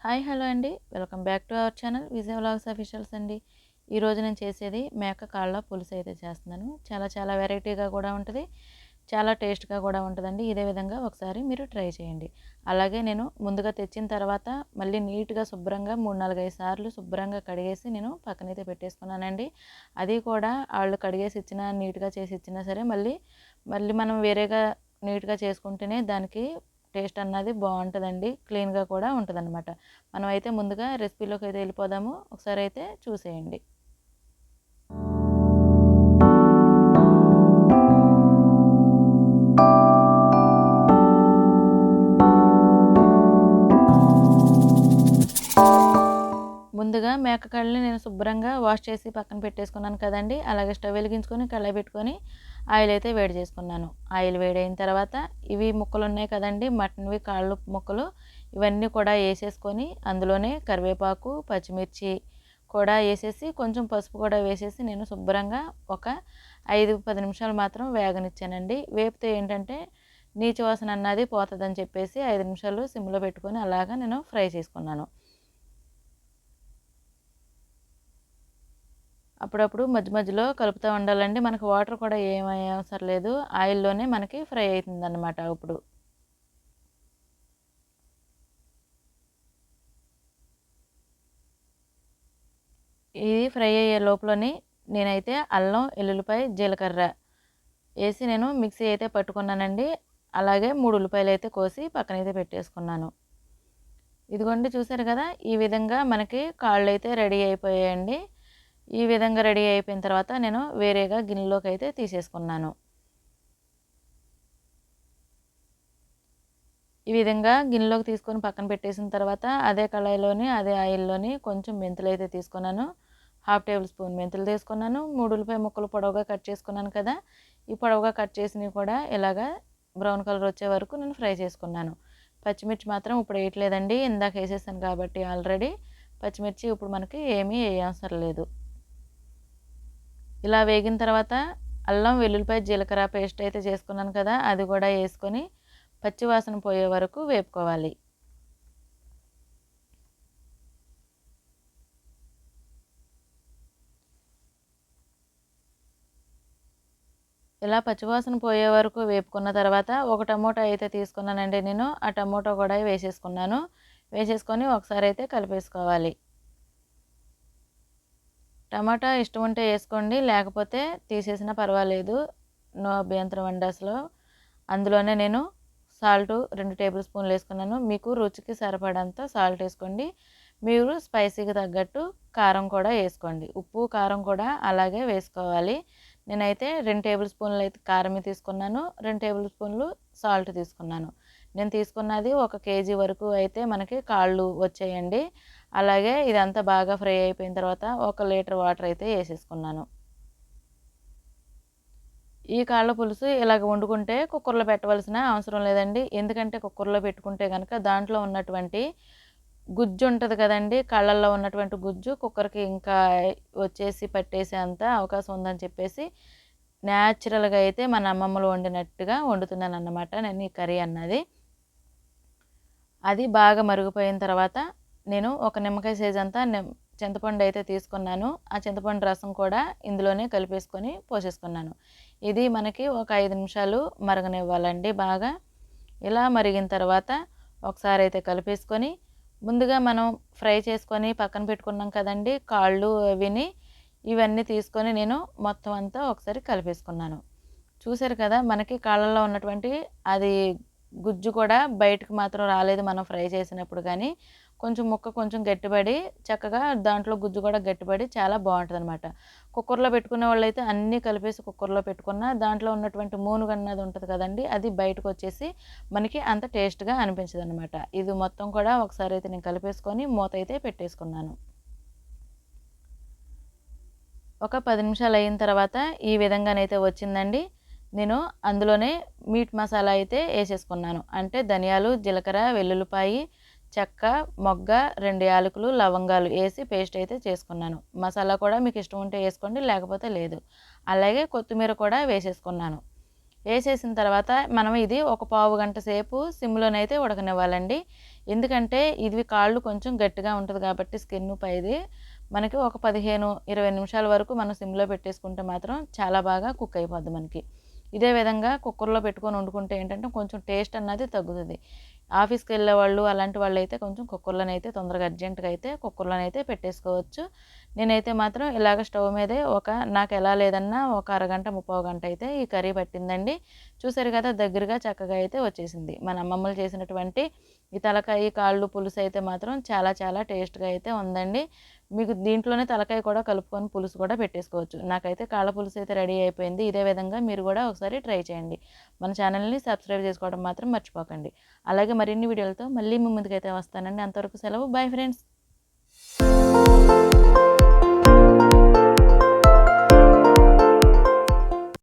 Hi hello అండి. Welcome back to our channel Vijay vlogs officials అండి. ఈరోజు నేను చేసేది మేక కాళ్ళ పులుసు అయితే చేస్తున్నాను. చాలా వెరైటీగా కూడా ఉంటుంది, చాలా టేస్ట్గా కూడా ఉంటుందండి. ఇదే విధంగా ఒకసారి మీరు ట్రై చేయండి. అలాగే నేను ముందుగా తెచ్చిన తర్వాత మళ్ళీ నీట్గా శుభ్రంగా 3-4-5 సార్లు శుభ్రంగా కడిగేసి నేను పక్కనైతే పెట్టేసుకున్నానండి. అది కూడా వాళ్ళు కడిగేసి ఇచ్చినా నీట్గా చేసి ఇచ్చినా సరే మళ్ళీ మనం వేరేగా నీట్గా చేసుకుంటేనే దానికి టేస్ట్ అన్నది బాగుంటుందండి. క్లీన్గా కూడా ఉంటుందన్నమాట. మనం అయితే ముందుగా రెసిపీలోకి అయితే వెళ్ళిపోదాము. ఒకసారి అయితే చూసేయండి. ముందుగా మేకకాళ్ళని నేను శుభ్రంగా వాష్ చేసి పక్కన పెట్టేసుకున్నాను కదండి. అలాగే స్టవ్ వెలిగించుకొని కళాయి పెట్టుకొని ఆయిల్ అయితే వేడి చేసుకున్నాను. ఆయిల్ వేడైన తర్వాత ఇవి ముక్కలు ఉన్నాయి కదండి, మటన్వి కాళ్ళు ముక్కలు, ఇవన్నీ కూడా వేసేసుకొని అందులోనే కరివేపాకు, పచ్చిమిర్చి కూడా వేసేసి కొంచెం పసుపు కూడా వేసేసి నేను శుభ్రంగా ఒక 5-10 నిమిషాలు మాత్రం వేగనిచ్చానండి. వేపితే ఏంటంటే నీచు వాసన అన్నది పోతుందని చెప్పేసి 5 నిమిషాలు సిమ్లో పెట్టుకొని అలాగా నేను ఫ్రై చేసుకున్నాను. అప్పుడప్పుడు మధ్యలో కలుపుతూ ఉండాలండి. మనకు వాటర్ కూడా ఏమీ అవసరం లేదు. ఆయిల్లోనే మనకి ఫ్రై అవుతుందన్నమాట. ఇప్పుడు ఇది ఫ్రై అయ్యే లోపలని నేనైతే అల్లం, ఎల్లుల్లిపాయ, జీలకర్ర వేసి నేను మిక్సీ అయితే పట్టుకున్నానండి. అలాగే 3 ఉల్లిపాయలు అయితే కోసి పక్కనైతే పెట్టేసుకున్నాను. ఇదిగోండి, చూసారు కదా, ఈ విధంగా మనకి కాళ్ళు అయితే రెడీ అయిపోయాయండి. ఈ విధంగా రెడీ అయిపోయిన తర్వాత నేను వేరేగా గిన్నెలోకి అయితే తీసేసుకున్నాను. ఈ విధంగా గిన్నెలోకి తీసుకొని పక్కన పెట్టేసిన తర్వాత అదే కళాయిలోని అదే ఆయిల్లోని కొంచెం మెంతులు అయితే తీసుకున్నాను. 1/2 టేబుల్ స్పూన్ మెంతులు తీసుకున్నాను. 3 ఉల్లిపాయ ముక్కలు పొడవుగా కట్ చేసుకున్నాను కదా, ఈ పొడవుగా కట్ చేసినవి కూడా ఇలాగా బ్రౌన్ కలర్ వచ్చే వరకు నేను ఫ్రై చేసుకున్నాను. పచ్చిమిర్చి మాత్రం ఇప్పుడు వేయట్లేదండి, ఇందాక వేసేసాను కాబట్టి ఆల్రెడీ. పచ్చిమిర్చి ఇప్పుడు మనకి ఏమీ వేయవసరం లేదు. ఇలా వేగిన తర్వాత అల్లం, వెల్లుల్లిపాయ, జీలకర్ర పేస్ట్ అయితే చేసుకున్నాను కదా, అది కూడా వేసుకొని పచ్చివాసన పోయే వరకు వేపుకోవాలి. ఇలా పచ్చివాసన పోయే వరకు వేపుకున్న తర్వాత ఒక టమోటా అయితే తీసుకున్నానండి నేను. ఆ టమోటా కూడా వేసేసుకున్నాను. వేసేసుకొని ఒకసారి అయితే కలిపేసుకోవాలి. టమాటా ఇష్టం ఉంటే వేసుకోండి, లేకపోతే తీసేసినా పర్వాలేదు, నో అభ్యంతరం అండి అసలు. అందులోనే నేను సాల్ట్ 2 టేబుల్ స్పూన్లు వేసుకున్నాను. మీకు రుచికి సరిపడంత సాల్ట్ వేసుకోండి. మీరు స్పైసీకి తగ్గట్టు కారం కూడా వేసుకోండి. ఉప్పు, కారం కూడా అలాగే వేసుకోవాలి. నేనైతే 2 టేబుల్ స్పూన్లు అయితే కారమే తీసుకున్నాను, 2 టేబుల్ స్పూన్లు సాల్ట్ తీసుకున్నాను. నేను తీసుకున్నది 1 కేజీ వరకు అయితే మనకి కాళ్ళు వచ్చాయండి. అలాగే ఇదంతా బాగా ఫ్రై అయిపోయిన తర్వాత 1 లీటర్ వాటర్ అయితే వేసేసుకున్నాను. ఈ కాళ్ళ పులుసు ఇలాగ వండుకుంటే కుక్కర్లో పెట్టవలసిన అవసరం లేదండి. ఎందుకంటే కుక్కర్లో పెట్టుకుంటే కనుక దాంట్లో ఉన్నటువంటి గుజ్జు ఉంటుంది కదండి, కాళ్ళల్లో ఉన్నటువంటి గుజ్జు కుక్కర్కి ఇంకా వచ్చేసి పట్టేసే అంత అవకాశం ఉందని చెప్పేసి న్యాచురల్గా అయితే మన అమ్మమ్మలు వండినట్టుగా వండుతున్నాను అన్నమాట నేను ఈ కర్రీ అన్నది. అది బాగా మరిగిపోయిన తర్వాత నేను ఒక నిమ్మకాయ సైజ్ అంతా చింతపండు అయితే తీసుకున్నాను. ఆ చింతపండు రసం కూడా ఇందులోనే కలిపేసుకొని పోసేసుకున్నాను. ఇది మనకి ఒక 5 నిమిషాలు మరగనివ్వాలండి బాగా. ఇలా మరిగిన తర్వాత ఒకసారి అయితే కలిపేసుకొని ముందుగా మనం ఫ్రై చేసుకొని పక్కన పెట్టుకున్నాం కదండి కాళ్ళు అవిని, ఇవన్నీ తీసుకొని నేను మొత్తం అంతా ఒకసారి కలిపేసుకున్నాను. చూసారు కదా, మనకి కాళ్ళల్లో ఉన్నటువంటి అది గుజ్జు కూడా బయటకు మాత్రం రాలేదు మనం ఫ్రై చేసినప్పుడు. కానీ కొంచెం గట్టిపడి చక్కగా దాంట్లో గుజ్జు కూడా గట్టిపడి చాలా బాగుంటుంది అనమాట. కుక్కర్లో పెట్టుకునే వాళ్ళు అయితే అన్నీ కలిపేసి కుక్కర్లో పెట్టుకున్న దాంట్లో ఉన్నటువంటి మూనుగ అన్నది ఉంటుంది కదండి, అది బయటకు వచ్చేసి మనకి అంత టేస్ట్గా అనిపించదు అనమాట. ఇది మొత్తం కూడా ఒకసారి అయితే నేను కలిపేసుకొని మూత అయితే పెట్టేసుకున్నాను. ఒక 10 నిమిషాలు అయిన తర్వాత ఈ విధంగానైతే వచ్చిందండి. నేను అందులోనే మీట్ మసాలా అయితే వేసేసుకున్నాను. అంటే ధనియాలు, జీలకర్ర, వెల్లుల్లిపాయి, చెక్క, మొగ్గ, 2 యాలకులు, లవంగాలు వేసి పేస్ట్ అయితే చేసుకున్నాను. మసాలా కూడా మీకు ఇష్టం ఉంటే వేసుకోండి, లేకపోతే లేదు. అలాగే కొత్తిమీర కూడా వేసేసుకున్నాను. వేసేసిన తర్వాత మనం ఇది ఒక పావు గంట సేపు సిమ్లోనైతే ఉడకనివ్వాలండి. ఎందుకంటే ఇది కాళ్ళు కొంచెం గట్టిగా ఉంటుంది కాబట్టి స్కిన్ పైది మనకి ఒక 15, 20 నిమిషాల వరకు మనం సిమ్లో పెట్టేసుకుంటే మాత్రం చాలా బాగా కుక్ అయిపోద్ది మనకి. ఇదే విధంగా కుక్కర్లో పెట్టుకొని వండుకుంటే ఏంటంటే కొంచెం టేస్ట్ అన్నది తగ్గుతుంది. ఆఫీస్కి వెళ్ళే వాళ్ళు అలాంటి వాళ్ళు అయితే కొంచెం కుక్కర్లోనైతే తొందరగా అర్జెంటుగా అయితే కుక్కర్లోనైతే పెట్టేసుకోవచ్చు. నేనైతే మాత్రం ఇలాగ స్టవ్ మీదే నాకు ఎలా లేదన్నా ఒక అరగంట, ముప్పావు గంట అయితే ఈ కర్రీ పట్టిందండి. చూసారు కదా దగ్గరగా చక్కగా అయితే వచ్చేసింది. మన అమ్మమ్మలు చేసినటువంటి ఈ తలకాయ కాళ్ళు పులుసు అయితే మాత్రం చాలా చాలా టేస్ట్గా అయితే ఉందండి. మీకు దీంట్లోనే తలకాయ కూడా కలుపుకొని పులుసు కూడా పెట్టేసుకోవచ్చు. నాకైతే కాళ్ళ పులుసు అయితే రెడీ అయిపోయింది. ఇదే విధంగా మీరు కూడా ఒకసారి ట్రై చేయండి. మన ఛానల్ని సబ్స్క్రైబ్ చేసుకోవడం మాత్రం మర్చిపోకండి. అలాగే మరిన్ని వీడియోలతో మళ్ళీ మీ ముందుకైతే వస్తానండి. అంతవరకు సెలవు. Bye friends.